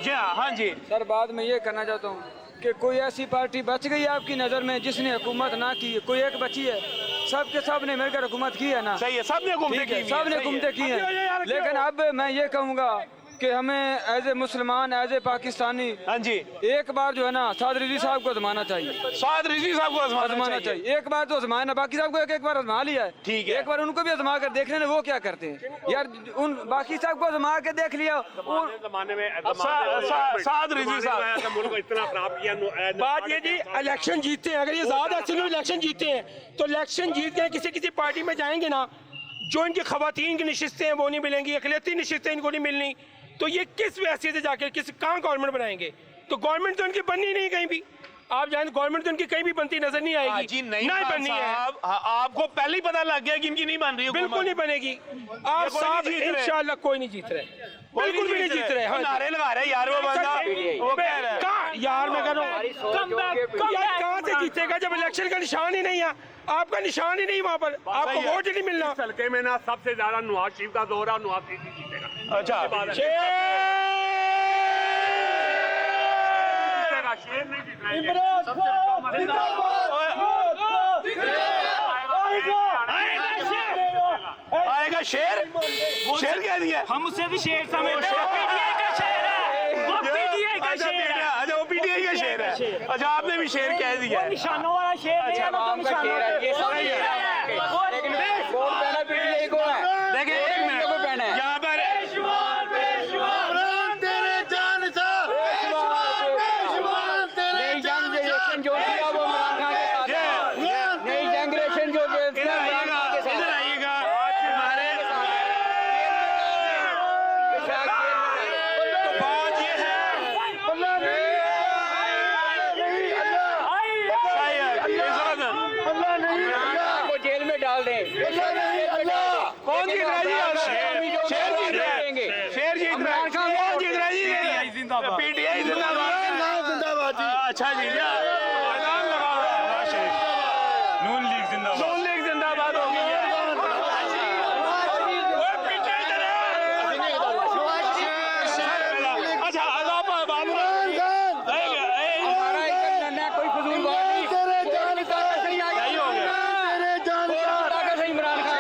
जी हाँ जी सर, बाद में ये कहना चाहता हूँ कि कोई ऐसी पार्टी बच गई है आपकी नज़र में जिसने हुकूमत ना की है? कोई एक बची है? सबके सब ने मिलकर हुकूमत की है ना। सही है, सबने हुकूमतें की, सबने हुकूमतें की हैं। लेकिन अब मैं ये कहूँगा कि हमें एज ए मुसलमान, एज ए पाकिस्तानी, हाँ जी, एक बार जो है ना साद रिजवी साहब को आजमाना चाहिए। साद रिजवी साहब को आजमाना चाहिए। एक बार तो आजमाना, बाकी साहब को एक बार आजमा लिया है। ठीक है, एक बार उनको भी आजमा कर देख लेना वो क्या करते हैं यार। उन बाकी साहब को आजमा के देख लिया। जमाने में साद रिजवी साहब मुल्क को इतना खराब किया। बात ये जी, इलेक्शन जीतते हैं, अगर ये ज्यादा अच्छे लोग इलेक्शन जीतते हैं तो इलेक्शन जीत के किसी पार्टी में जाएंगे ना, जो इनकी खवातीन की नशिस्तें हैं वो नहीं मिलेंगी, अकलियती नशिस्तें इनको नहीं मिलनी, तो ये किस वैसे से जाके कहाँ गवर्नमेंट बनाएंगे? तो गवर्नमेंट तो इनकी बननी नहीं कहीं भी। आप जाने गवर्नमेंट तो इनकी कहीं भी बनती नजर नहीं आएगी। जी नहीं बननी है। आपको पहले ही पता लग गया कि इनकी नहीं बन रही है। बिल्कुल नहीं बनेगी। आप साहब इंशाल्लाह कोई नहीं जीत रहे, बिल्कुल भी नहीं जीत रहे। नारे लगा रहे यार वो बंदा, वो कह रहा है यार मैं कह रहा हूँ कहाँ से जीतेगा जब इलेक्शन का निशान ही नहीं है? आपका निशान ही नहीं वहाँ पर, आपको वोट ही नहीं मिलना। हल्के में ना सबसे ज्यादा नवाज शरीफ का दौर है, नवाज शरीफ जीतेगा। अच्छा, शेर नहीं जीत रहा है। आएगा शेर, शेर कह दिया। हम उससे भी शेर समझते हैं, पीटीआई का शेर है, वो पीटीआई का शेर है। अच्छा, वो पीटीआई का शेर है। अच्छा, आपने भी शेर कह दिया है। निशानों वाला शेर नहीं है, वो निशानों देखिए एक मिनट यहाँ पर कौन जीत रहा है जी? शेर जीत रहा है, शेर जीत रहा है। कौन जीत रहा है जी? पीटीआई जिंदाबाद। अच्छा जी, अजान लगा हुआ है। नून लीग जिंदाबाद हो गई है। अच्छा, कोई फजूल बात नहीं। सही हो गया। इमरान खान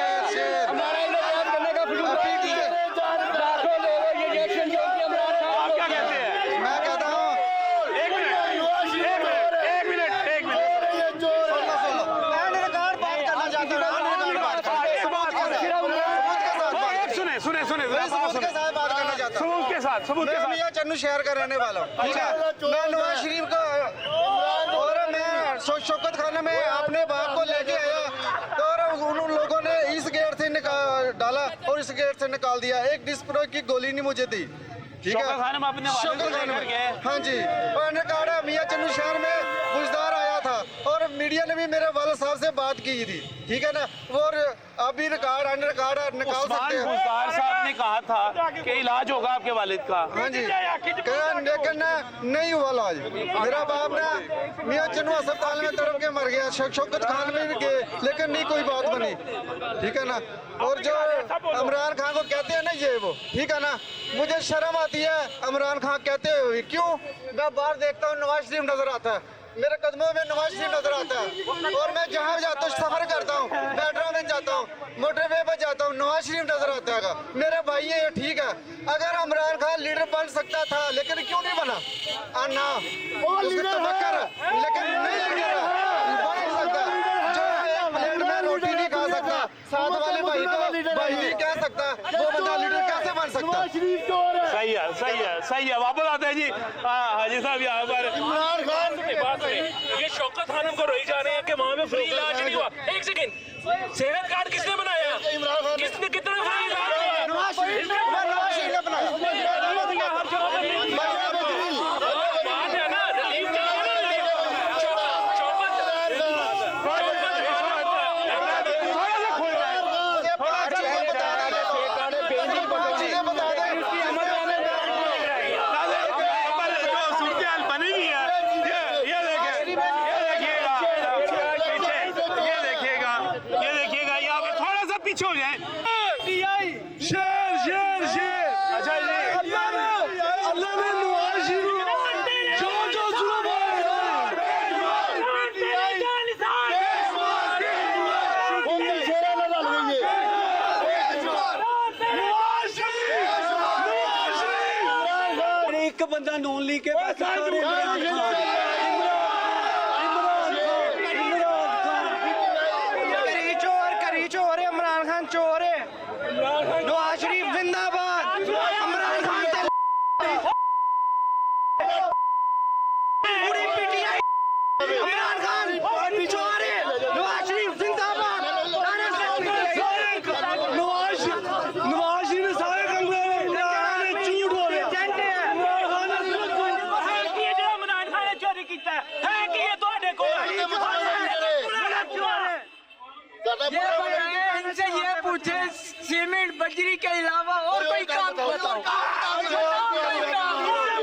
हमारा इलाज करने का फजूल लाखों लोग ये रिएक्शन जो कि इमरान खान आप क्या कहते हैं? मैं कहता हूँ एक मिनट सबूत के साथ। मियां चन्नू शहर का रहने वाला हूँ, ठीक है। मैं नवाज शरीफ का और मैं शौकत खाना में अपने बाप को लेके आया और उन लोगों ने इस गेट से डाला और इस गेट से निकाल दिया। एक डिस्प्रो की गोली नहीं मुझे दी, ठीक है। शौकत खाना में अपने वालिद को लेकर गए। हाँ जी, और नकाड़ा मियां चन्नू शहर में गुजदार आया था और मीडिया ने भी मेरे वालिद साहब से बात की थी, ठीक है ना। और अभी रिकॉर्ड अंडर रिकॉर्ड निकाल सकते हैं। गुजदार साहब ने कहा था कि इलाज होगा आपके वालिद का। हाँ जी, लेकिन नहीं हुआ इलाज। मेरा बाप ना मियां चन्नू अस्पताल में तड़प के मर गया, शौकत खान में भी गए, लेकिन नहीं कोई बात बनी, ठीक है ना। और जो इमरान खान को कहते हैं ना ये वो, ठीक है ना, मुझे शर्म आती है इमरान खान कहते हुए। क्यों? मैं बाहर देखता हूँ नवाज शरीफ नजर आता है, मेरे कदमों में नवाज शरीफ नजर आता है। और मैं जहाँ जाता हूँ, सफर करता हूँ, मेट्रो में जाता हूँ, मोटरवे पर जाता हूँ, नवाज शरीफ नजर आता है। मेरे भाई है, ठीक है। अगर इमरान खान लीडर बन सकता था, लेकिन क्यों नहीं बना? ना लेकिन नहीं लीडर बन सकता। जो एक प्लेट में रोटी नहीं खा सकता, साथ वाले भाई को भाई नहीं कह सकता, वो बंदा लीडर कैसे बन सकता? सही है, सही है, सही है। वापस आते हैं जी। हाजी साहब यहाँ पर इमरान खान की बात है, ये शौकत खानम को रोई जा रहे हैं कि वहाँ पे फ्री इलाज नहीं हुआ। एक सेकंड, सेहत कार्ड किसने बनाया? इमरान खान किसने कितना फ्री इलाज किया? नवाज शरीफ ने बनाया। हर जगह पे बात है ना, रिलीफ चाहिए ना। पीछे हो जाए। शेर शेर शेर। अच्छा जी, अल्लाह ने नवाज शरीफ जो जो जुल्म एक बंदा नॉन लीग के करी चोर है, इमरान खान चोर है। नवाज शरीफ जिंदाबाद, इमरान खान पूरी पीटीआई, इमरान खान चोर है, नवाज शरीफ जिंदाबाद। नवाज शरीफ सारे कमरे में इमरान ने झूठ बोले। इमरान खान ने चोरी किया है कि ये ਤੁਹਾਡੇ ਕੋਲ इनसे ये पूछे सीमेंट बजरी के अलावा और कोई काम बताओ।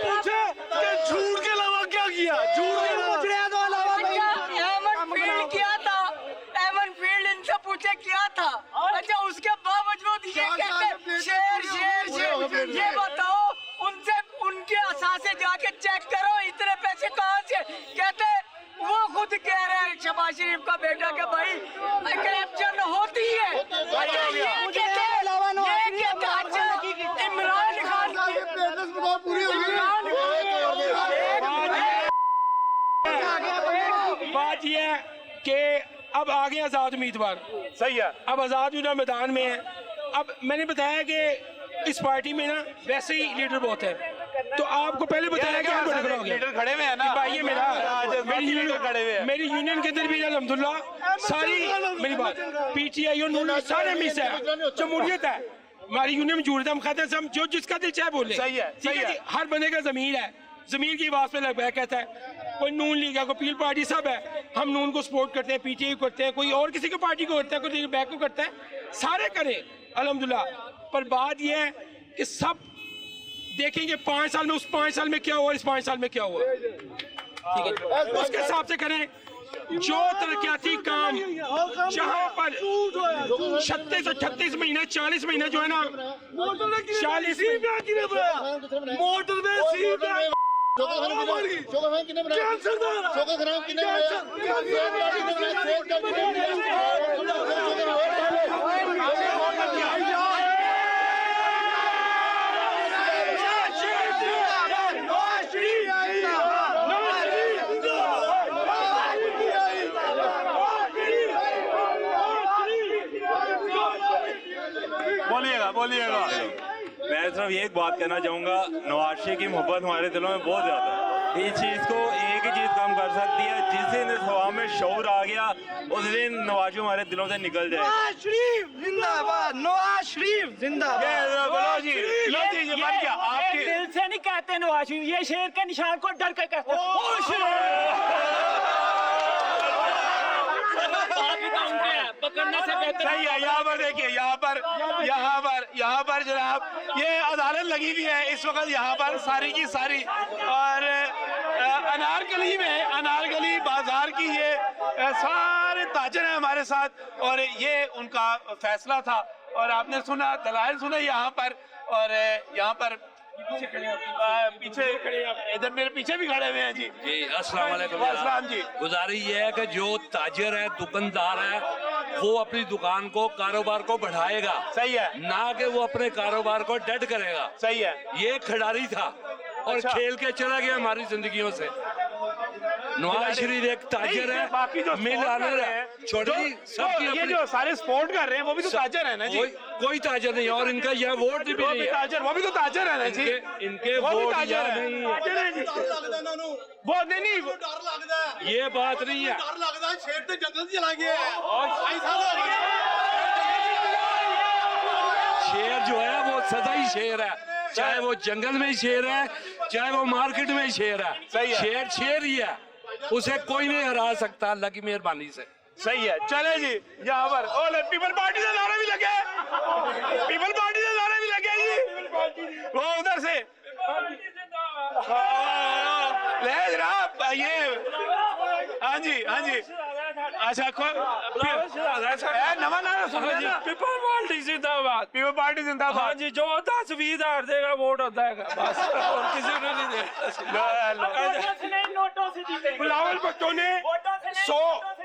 पूछे कि झूठ के अलावा क्या किया? झूठ के अलावा एमन फील्ड किया था, एमन फील्ड इनसे पूछे क्या था। अच्छा, उसके बावजूद ये कहते शेर शेर शेर। ये बताओ, उनसे उनके असासे जाके चेक करो इतने पैसे कहाँ से। कहते वो खुद कह रहे हैं शहबाज शरीफ का बेटा के भाई करप्शन होती है। इमरान खान बात ये है कि अब आ गए आजाद उम्मीदवार। सही है। अब आजाद उम्मीदवार मैदान में है। अब मैंने बताया कि इस पार्टी में ना वैसे ही लीडर बहुत है, तो आपको पहले बताया कि आप लीडर खड़े हुए हैं ना भाई। ये मेरा खड़े हुए हैं। मेरी यूनियन के अंदर भी अल्हम्दुलिल्लाह सारी मेरी बात पीटीआई और नून सारे मिस है, जमहूरियत है हमारी यूनियन में। जुड़ हम खाते हम जो जिसका दिल चाहे बोले। सही है, ठीक है जी। हर बंदे का जमीर है, जमीर की आवाज पे लग कहता है। कोई नून लीग है, कोई पील पार्टी, सब है। हम नून को सपोर्ट करते हैं, पीटीआई को करते हैं, कोई और किसी को पार्टी को करता है, कोई बैक को करता है, सारे करें अल्हम्दुलिल्लाह। पर बात यह है कि सब देखेंगे 5 साल में, उस 5 साल में क्या हुआ, इस 5 साल में क्या हुआ, ठीक है, उसके हिसाब से करें। जो तरक्याती काम जहाँ पर 36-38 महीने 40 महीने जो है ना 40 मोटर में बोलिएगा बोलिएगा। मैं मैं सिर्फ एक बात कहना चाहूँगा, नवाज शरीफ की मोहब्बत हमारे दिलों में बहुत ज़्यादा है। इस चीज़ को एक ही चीज़ कम कर सकती है, जिस दिन इस हवा में शऊर आ गया उस दिन नवाज हमारे दिलों से निकल जाए। नवाज शरीफ जिंदाबाद, नवाज शरीफ जिंदाबाद। बोलो जी, लो जी, ये बन गया आपके दिल से नहीं कहते नवाज शरीफ, ये शेर के निशान को डर के कहते हैं। ओ शेर पकड़ने से बेहतर सही है। यहाँ पर देखिए, यहाँ पर जनाब ये अदालत लगी हुई है इस वक्त यहाँ पर सारी की सारी, और अनारकली बाजार की ये सारे ताजर हैं हमारे साथ, और ये उनका फैसला था। और आपने सुना, दलाइल सुने यहाँ पर, और यहाँ पर पीछे इधर मेरे पीछे भी खड़े हुए हैं जी। जी अस्सलाम वालेकुम। अस्सलाम जी। गुजारिश ये है कि जो ताजर है, दुकानदार है, वो अपनी दुकान को, कारोबार को बढ़ाएगा। सही है। ना कि वो अपने कारोबार को डेड करेगा। सही है। ये खिलाड़ी था और अच्छा। खेल के चला गया हमारी जिंदगियों से। नवाज शरीफ एक ताजर है, बाकी जो मिल आनर है, छोटी सबकी ये अपनी, जो सारे स्पोर्ट कर रहे हैं वो भी तो ताजर है ना जी। कोई ताजर नहीं, और इनका यह वोट भी नहीं है। वो भी तो ताजर है ना जी। इनके वो भी वोट ताजर है। नहीं है। ताजर है जी। वो नहीं ये बात नहीं है। शेर जो है वो सदा ही शेर है, चाहे वो जंगल में शेर है, चाहे वो मार्केट में शेर है। सही है। शेर शेर ही है, उसे कोई नहीं हरा सकता अल्लाह की मेहरबानी से। सही है। चले जी, यहाँ पर ओले पीपल पार्टी से नारे भी लगे, पीपल पार्टी से नारे भी लगे जी। वो उधर से ले जनाब ये, हाँ जी, हाँ जी। अच्छा नवा नारा सुन जी, पीपल पार्टी जिंदाबाद, पीपल पार्टी जिंदाबाद। हाँ जी, जो 10-20 देगा वोट होता है बस, और किसी ने नहीं देगा। नोटों से जीतेंगे। बिलावल भुट्टो ने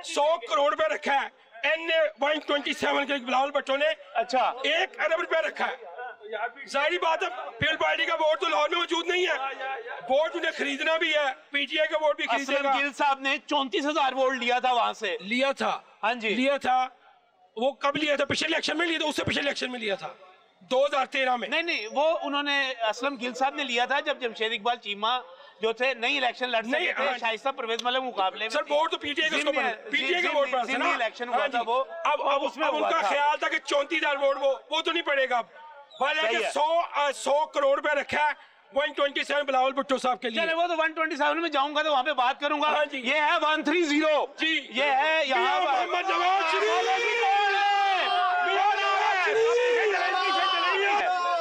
100 करोड़ रुपए रखा है, N127 के बिलावल भुट्टो ने अच्छा 1 अरब रुपया रखा है। जाहिर बात है, पीपल पार्टी का वोट तो लाहौर में मौजूद नहीं है, वोट उन्हें खरीदना भी है, पीटीआई का वोट भी खरीदेगा। असलम गिल साहब ने 34,000 वोट लिया था वहां से। लिया था, हाँ जी लिया था। वो कब लिया था? पिछले इलेक्शन में लिया था, उससे पिछले इलेक्शन में लिया था 2013 में। नहीं, वो उन्होंने असलम गिल साहब ने लिया था जब जमशेद इकबाल चीमा जो थे नई इलेक्शन लड़ सके थे शाइस्ता परवेज वाले मुकाबले में। सर वोट तो पीटीआई का पीटीआई का वोट पड़ा था ना, इलेक्शन हुआ था वो। अब उसमें उनका ख्याल था कि 34,000 वोट वो तो नहीं पड़ेगा। हालांकि 100 करोड़ रुपए रखा है 127 बिलावल भुट्टो साहब के लिए। चले वो तो 127 में जाऊंगा तो वहाँ पे बात करूंगा। हाँ जी। ये है 130 जी, ये है यहाँ मोहम्मद नवाज शरीफ।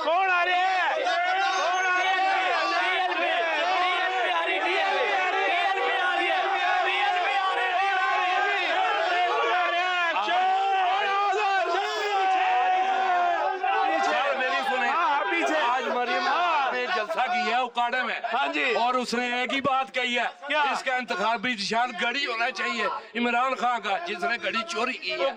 कौन आ रहे हैं? उकाड़े में। हाँ जी। और उसने एक ही बात कही है, इसका इंतखाबी निशान घड़ी होना चाहिए इमरान खान का, जिसने घड़ी चोरी की है,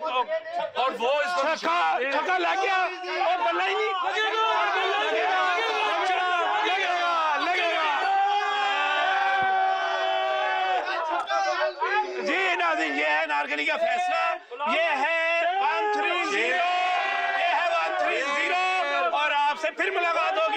और वो इसको छक्का लग गया और बल्ला ही नहीं लगेगा। जी नाज़रीन, ये है नारकली का फैसला, ये है 130, ये है 130, और आपसे फिर मुलाकात होगी।